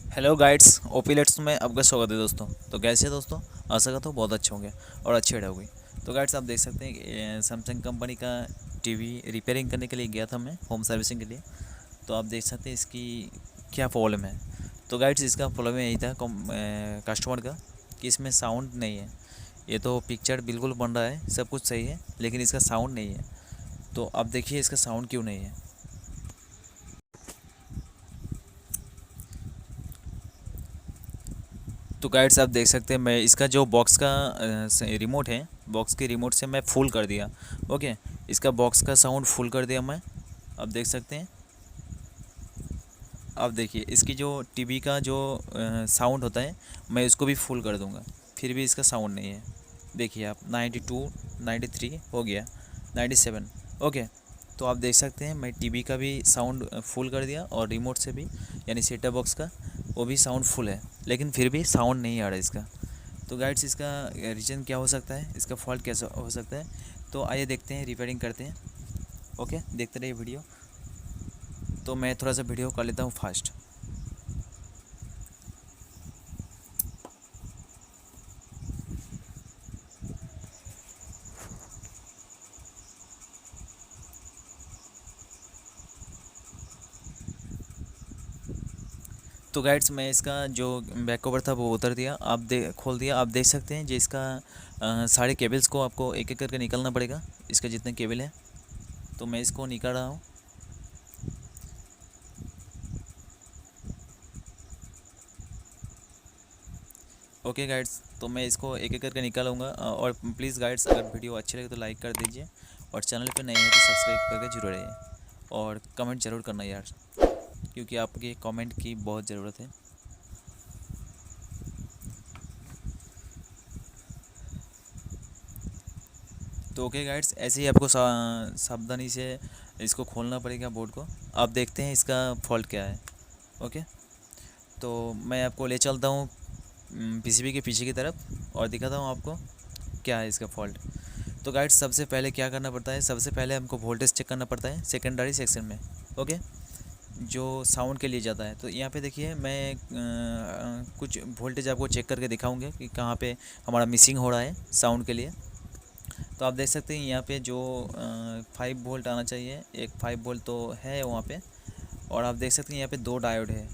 Hello guides, ओपीलेट्स में आपका स्वागत है दोस्तों। तो कैसे हैं दोस्तों? आशा करता हूँ बहुत अच्छे होंगे और अच्छे रहोगे। तो गाइड्स, आप देख सकते हैं कि सैमसंग कंपनी का टीवी रिपेयरिंग करने के लिए गया था मैं, होम सर्विसिंग के लिए। तो आप देख सकते हैं इसकी क्या प्रॉब्लम है। तो गाइड्स, इसका प्रॉब्लम यही था कस्टमर का कि इसमें साउंड नहीं है। ये तो पिक्चर बिल्कुल बन रहा है, सब कुछ सही है, लेकिन इसका साउंड नहीं है। तो आप देखिए इसका साउंड क्यों नहीं है। तो गाइड्स, आप देख सकते हैं मैं इसका जो बॉक्स का रिमोट है, बॉक्स के रिमोट से मैं फुल कर दिया। ओके, इसका बॉक्स का साउंड फुल कर दिया मैं। आप देख सकते हैं। आप देखिए इसकी जो टीवी का जो साउंड होता है, मैं इसको भी फुल कर दूंगा, फिर भी इसका साउंड नहीं है। देखिए आप 92, 93 हो गया, 97। ओके, तो आप देख सकते हैं मैं टीवी का भी साउंड फुल कर दिया और रिमोट से भी, यानी सेटअप बॉक्स का वो भी साउंड फुल है, लेकिन फिर भी साउंड नहीं आ रहा है इसका। तो गाइड्स, इसका रीज़न क्या हो सकता है, इसका फॉल्ट कैसा हो सकता है? तो आइए देखते हैं, रिपेयरिंग करते हैं। ओके, देखते रहिए वीडियो। तो मैं थोड़ा सा वीडियो कर लेता हूँ फास्ट। तो गाइड्स, मैं इसका जो बैक कवर था वो उतर दिया, आप खोल दिया। आप देख सकते हैं जो इसका सारे केबल्स को आपको एक एक करके निकालना पड़ेगा, इसके जितने केबल हैं। तो मैं इसको निकाल रहा हूँ। ओके गाइड्स, तो मैं इसको एक एक करके निकालूंगा। और प्लीज़ गाइड्स, अगर वीडियो अच्छी लगे तो लाइक कर दीजिए, और चैनल पे नए हैं तो सब्सक्राइब करके जरूर रहिए, और कमेंट ज़रूर करना यार, क्योंकि आपके कमेंट की बहुत ज़रूरत है। तो ओके गाइड्स, ऐसे ही आपको सावधानी से इसको खोलना पड़ेगा बोर्ड को। आप देखते हैं इसका फॉल्ट क्या है। ओके, तो मैं आपको ले चलता हूँ पीसीबी के पीछे की तरफ और दिखाता हूँ आपको क्या है इसका फॉल्ट। तो गाइड्स, सबसे पहले क्या करना पड़ता है, सबसे पहले हमको वोल्टेज चेक करना पड़ता है सेकेंडरी सेक्शन में। ओके, जो साउंड के लिए जाता है। तो यहाँ पे देखिए मैं कुछ वोल्टेज आपको चेक करके दिखाऊंगा कि कहाँ पे हमारा मिसिंग हो रहा है साउंड के लिए। तो आप देख सकते हैं यहाँ पे जो 5 वोल्ट आना चाहिए, एक 5 वोल्ट तो है वहाँ पे। और आप देख सकते हैं यहाँ पे 2 डायोड है।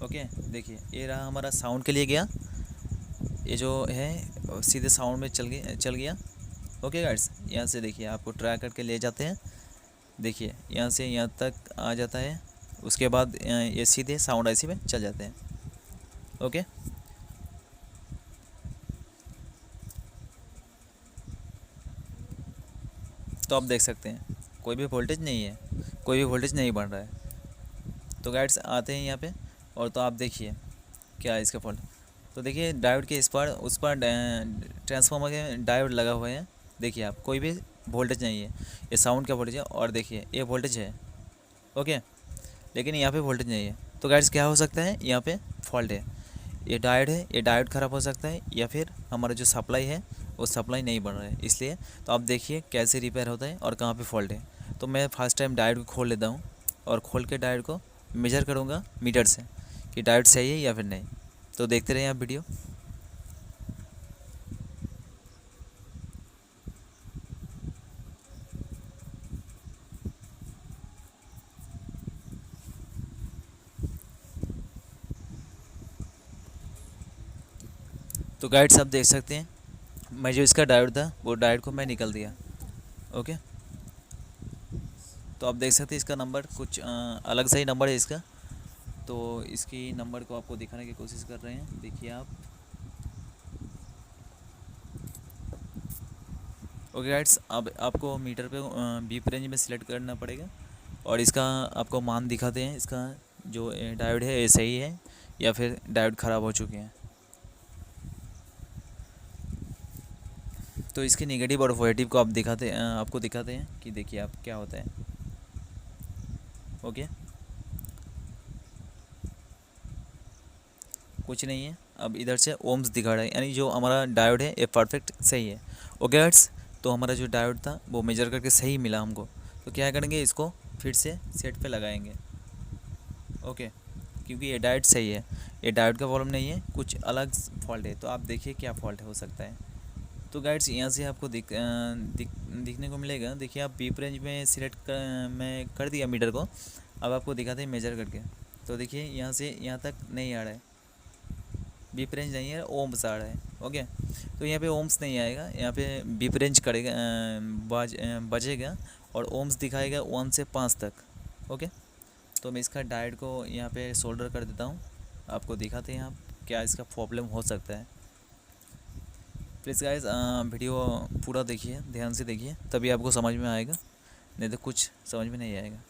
ओके, देखिए ये रहा हमारा साउंड के लिए गया, ये जो है सीधे साउंड में चल गया। ओके गाइड्स, यहाँ से देखिए आपको ट्राई करके ले जाते हैं। देखिए यहाँ से यहाँ तक आ जाता है, उसके बाद ये सीधे साउंड आईसी में चल जाते हैं। ओके, तो आप देख सकते हैं कोई भी वोल्टेज नहीं है, कोई भी वोल्टेज नहीं बन रहा है। तो गाइड्स, आते हैं यहाँ पे, और तो आप देखिए क्या है इसका फॉल्ट। तो देखिए डायोड के इस पर उस पर ट्रांसफार्मर के डायोड लगा हुए हैं। देखिए आप, कोई भी वोल्टेज नहीं है, ये साउंड का वोल्टेज है, और देखिए ये वोल्टेज है। ओके, लेकिन यहाँ पे वोल्टेज नहीं है। तो गाइड्स, क्या हो सकता है, यहाँ पे फॉल्ट है, ये डायोड है, ये डायोड ख़राब हो सकता है, या फिर हमारा जो सप्लाई है वो सप्लाई नहीं बन रहा है, इसलिए। तो आप देखिए कैसे रिपेयर होता है और कहाँ पे फॉल्ट है। तो मैं फर्स्ट टाइम डायोड को खोल लेता हूँ, और खोल के डायोड को मेजर करूँगा मीटर से कि डायोड सही है या फिर नहीं। तो देखते रहिए आप वीडियो। तो गाइड्स, आप देख सकते हैं मैं जो इसका डायोड था वो डायोड को मैं निकल दिया। ओके, तो आप देख सकते हैं इसका नंबर कुछ अलग सा ही नंबर है इसका। तो इसकी नंबर को आपको दिखाने की कोशिश कर रहे हैं, देखिए आप। ओके गाइड्स, अब आपको मीटर पे बीप रेंज में सिलेक्ट करना पड़ेगा, और इसका आपको मान दिखाते हैं, इसका जो डायोड है ये सही है या फिर डायोड ख़राब हो चुके हैं। तो इसके नेगेटिव और पॉजिटिव को आपको दिखाते हैं कि देखिए आप क्या होता है। ओके, कुछ नहीं है। अब इधर से ओम्स दिखा रहा है, यानी जो हमारा डायोड है ये परफेक्ट सही है। ओके गाइड्स, तो हमारा जो डायोड था वो मेजर करके सही मिला हमको। तो क्या करेंगे, इसको फिर से सेट पे लगाएंगे। ओके, क्योंकि ये डायोड सही है, ये डायोड का प्रॉब्लम नहीं है, कुछ अलग फॉल्ट है। तो आप देखिए क्या फॉल्ट हो सकता है। तो गाइड्स यहाँ से आपको दिखने को मिलेगा। देखिए आप बीप रेंज में सिलेक्ट मैं कर दिया मीटर को। अब आपको दिखाते हैं मेजर करके। तो देखिए यहाँ से यहाँ तक नहीं आ रहा है, बीप रेंज नहीं है, ओम्स आ रहा है। ओके, तो यहाँ पे ओम्स नहीं आएगा, यहाँ पे बीप रेंज करेगा, बजेगा और ओम्स दिखाएगा 1 से 5 तक। ओके, तो मैं इसका डायोड को यहाँ पे सोल्डर कर देता हूँ, आपको दिखाते हैं आप क्या इसका प्रॉब्लम हो सकता है। प्लीज़ गाइस वीडियो पूरा देखिए, ध्यान से देखिए, तभी आपको समझ में आएगा, नहीं तो कुछ समझ में नहीं आएगा।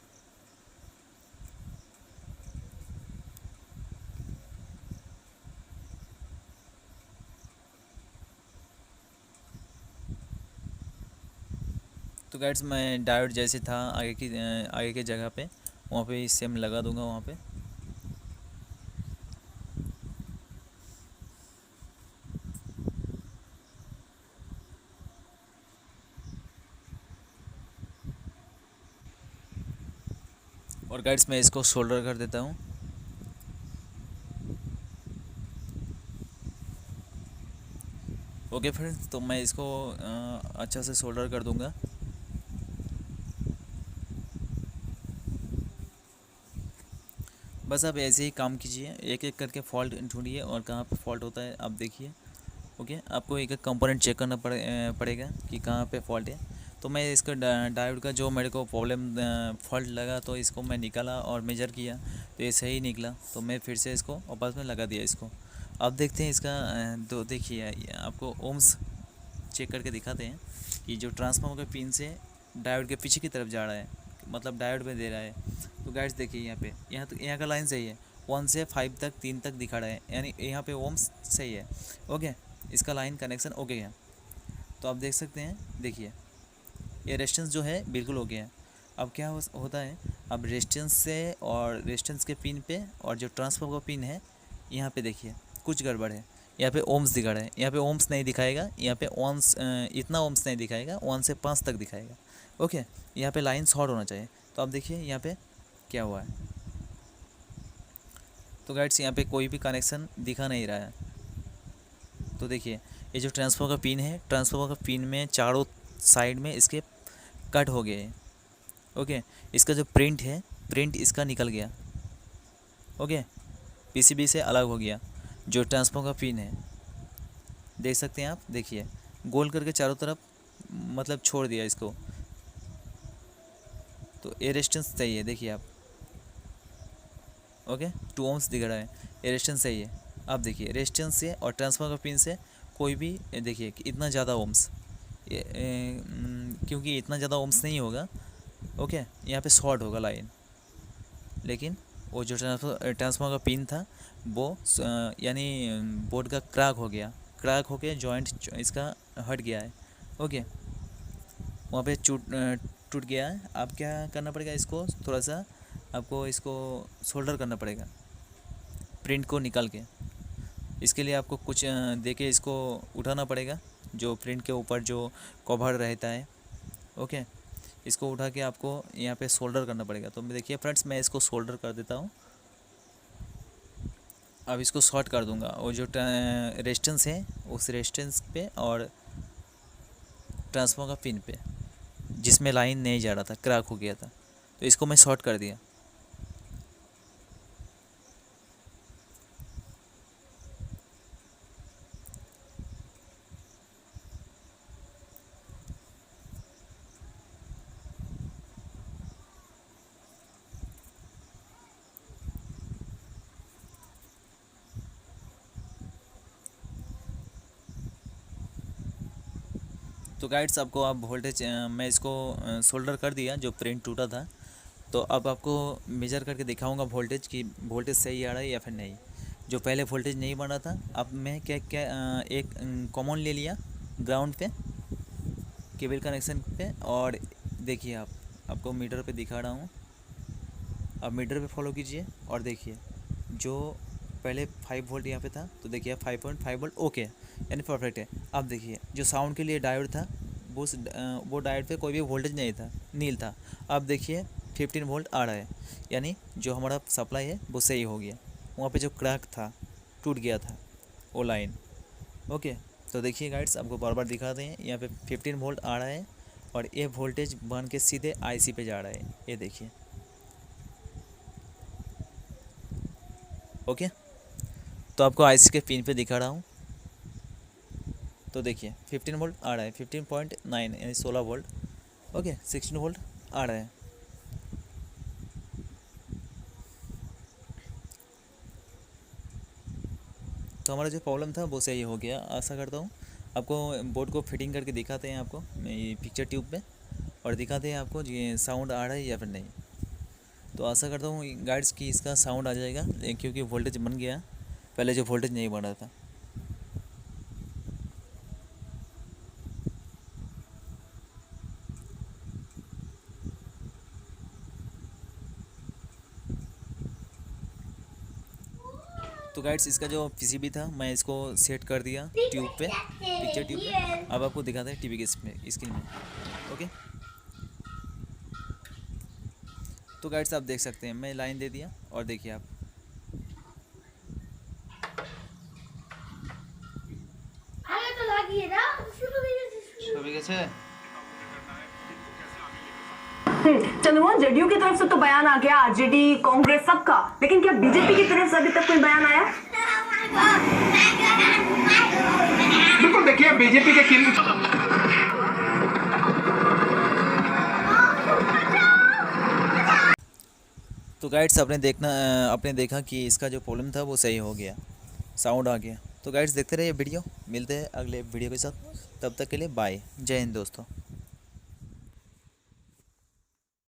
तो गाइड्स मैं डायोड जैसे था आगे की जगह पे, वहाँ पे सेम लगा दूंगा वहाँ पे। और गाइड्स मैं इसको सोल्डर कर देता हूँ। ओके फ्रेंड्स, तो मैं इसको अच्छा से सोल्डर कर दूंगा। बस आप ऐसे ही काम कीजिए, एक एक करके फॉल्ट ढूंढिए और कहाँ पे फॉल्ट होता है आप देखिए। ओके, आपको एक एक कंपोनेंट चेक करना पड़ेगा कि कहाँ पे फॉल्ट है। तो मैं इसका डायोड का जो मेरे को प्रॉब्लम फॉल्ट लगा, तो इसको मैं निकाला और मेजर किया, तो ये सही निकला। तो मैं फिर से इसको वापस में लगा दिया इसको। अब देखते हैं इसका तो देखिए आपको ओम्स चेक करके दिखाते हैं कि जो ट्रांसफार्मर के पिन से डायोड के पीछे की तरफ जा रहा है, मतलब डायोड में दे रहा है। तो गाइड्स देखिए यहाँ पे, यहाँ का लाइन सही है, 1 से 5 तक 3 तक दिखा रहा है, यानी यहाँ पे ओम्स सही है। ओके, इसका लाइन कनेक्शन ओके है। तो आप देख सकते हैं, देखिए ये रेजिस्टेंस जो है बिल्कुल ओके है। अब क्या होता है, अब रेजिस्टेंस से और रेजिस्टेंस के पिन पे और जो ट्रांसफार्मर का पिन है, यहाँ पे देखिए कुछ गड़बड़ है। यहाँ पे ओम्स दिखा रहा है, यहाँ पे ओम्स नहीं दिखाएगा, यहाँ पे ओम्स इतना ओम्स नहीं दिखाएगा, 1 से 5 तक दिखाएगा। ओके, यहाँ पे लाइन शॉर्ट होना चाहिए। तो आप देखिए यहाँ पे क्या हुआ है। तो गाइड्स यहाँ पे कोई भी कनेक्शन दिखा नहीं रहा है। तो देखिए ये जो ट्रांसफार्मर का पिन है, ट्रांसफार्मर का पिन में चारों साइड में इसके कट हो गए हैं। ओके, इसका जो प्रिंट है, प्रिंट इसका निकल गया। ओके, पीसीबी से अलग हो गया। जो ट्रांसफार्मर का पिन है, देख सकते हैं आप, देखिए गोल करके चारों तरफ मतलब छोड़ दिया इसको। तो ये रेजिस्टेंस सही है, देखिए आप। ओके, 2 ओम्स दिख रहा है, ये रेजिस्टेंस सही है। आप देखिए रेजिस्टेंस से और ट्रांसफार्मर का पिन से कोई भी देखिए कि इतना ज़्यादा ओम्स, क्योंकि इतना ज़्यादा ओम्स नहीं होगा। ओके, यहाँ पे शॉर्ट होगा लाइन, लेकिन वो जो ट्रांसफार्मर का पिन था वो यानी बोर्ड का क्रैक हो गया, क्रैक होके जॉइंट इसका हट गया है। ओके, वहाँ पे टूट गया है। अब क्या करना पड़ेगा, इसको थोड़ा सा आपको इसको सोल्डर करना पड़ेगा प्रिंट को निकाल के। इसके लिए आपको कुछ दे के इसको उठाना पड़ेगा, जो प्रिंट के ऊपर जो कवर रहता है। ओके, इसको उठा के आपको यहाँ पे सोल्डर करना पड़ेगा। तो देखिए फ्रेंड्स, मैं इसको सोल्डर कर देता हूँ। अब इसको शॉर्ट कर दूंगा, और जो रेजिस्टेंस है उस रेजिस्टेंस पे और ट्रांसफार्मर का पिन पे जिसमें लाइन नहीं जा रहा था, क्रैक हो गया था, तो इसको मैं शॉर्ट कर दिया। तो गाइड्स आपको अब वोल्टेज मैं इसको सोल्डर कर दिया, जो प्रिंट टूटा था। तो अब आपको मेजर करके दिखाऊंगा वोल्टेज की वोल्टेज सही आ रहा है या फिर नहीं। जो पहले वोल्टेज नहीं बन रहा था, अब मैं क्या क्या एक कॉमन ले लिया ग्राउंड पे, केबल कनेक्शन पे, और देखिए आप, आपको मीटर पे दिखा रहा हूँ। अब मीटर पे फॉलो कीजिए और देखिए जो पहले 5 वोल्ट यहाँ पे था, तो देखिए 5.5 वोल्ट ओके, यानी परफेक्ट है। अब देखिए जो साउंड के लिए डायोड था, वो डायोड पे कोई भी वोल्टेज नहीं था, नील था। अब देखिए 15 वोल्ट आ रहा है, यानी जो हमारा सप्लाई है वो सही हो गया। वहाँ पे जो क्रैक था, टूट गया था वो लाइन। ओके, तो देखिए गाइड्स, आपको बार बार दिखाते हैं, यहाँ पे 15 वोल्ट आ रहा है और ये वोल्टेज बन के सीधे आईसी पे जा रहा है, ये देखिए। ओके, तो आपको आईसी के पिन पे दिखा रहा हूँ, तो देखिए 15 वोल्ट आ रहा है, 15.9 यानी 16 वोल्ट। ओके, 16 वोल्ट आ रहा है। तो हमारा जो प्रॉब्लम था वो सही हो गया, आशा करता हूँ। आपको बोर्ड को फिटिंग करके दिखाते हैं आपको ये पिक्चर ट्यूब पे, और दिखाते हैं आपको ये साउंड आ रहा है या फिर नहीं। तो आशा करता हूँ गाइड्स कि इसका साउंड आ जाएगा, क्योंकि वोल्टेज बन गया, पहले जो वोल्टेज नहीं बन रहा था। तो गाइड्स, इसका जो पीसीबी था मैं इसको सेट कर दिया ट्यूब पे, पिक्चर ट्यूब पे। अब आपको दिखाते हैं टीवी के स्क्रीन में। ओके, तो गाइड्स आप देख सकते हैं, मैं लाइन दे दिया और देखिए आप, चंद्रमा, जेडीयू की तरफ से तो बयान आ गया, आरजेडी कांग्रेस सबका, लेकिन क्या बीजेपी की तरफ से अभी तक कोई बयान आया? बिल्कुल, देखिए बीजेपी के तो गाइड्स आपने देखा कि इसका जो प्रॉब्लम था वो सही हो गया, साउंड आ गया। तो गाइड्स देखते रहिए वीडियो, मिलते हैं अगले वीडियो के साथ, तब तक के लिए बाय, जय हिंद दोस्तों।